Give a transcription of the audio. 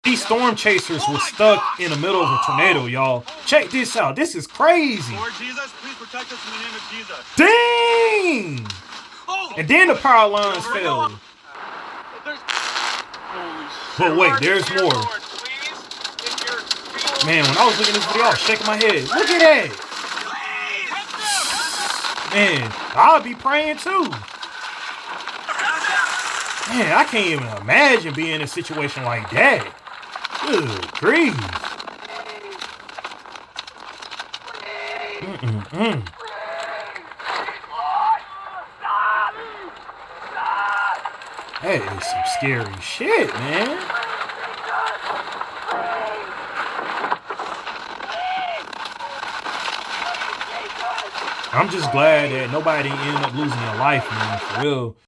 These storm chasers were stuck in the middle of a tornado, y'all. Check this out. This is crazy. Lord Jesus, please protect us in the name of Jesus. Dang! And then the power lines fell. But wait, there's more. Man, when I was looking at this video, I was shaking my head. Look at that. Man, I'll be praying too. Man, I can't even imagine being in a situation like that. Good grief. That is some scary shit, man. I'm just glad that nobody ended up losing their life, man, for real.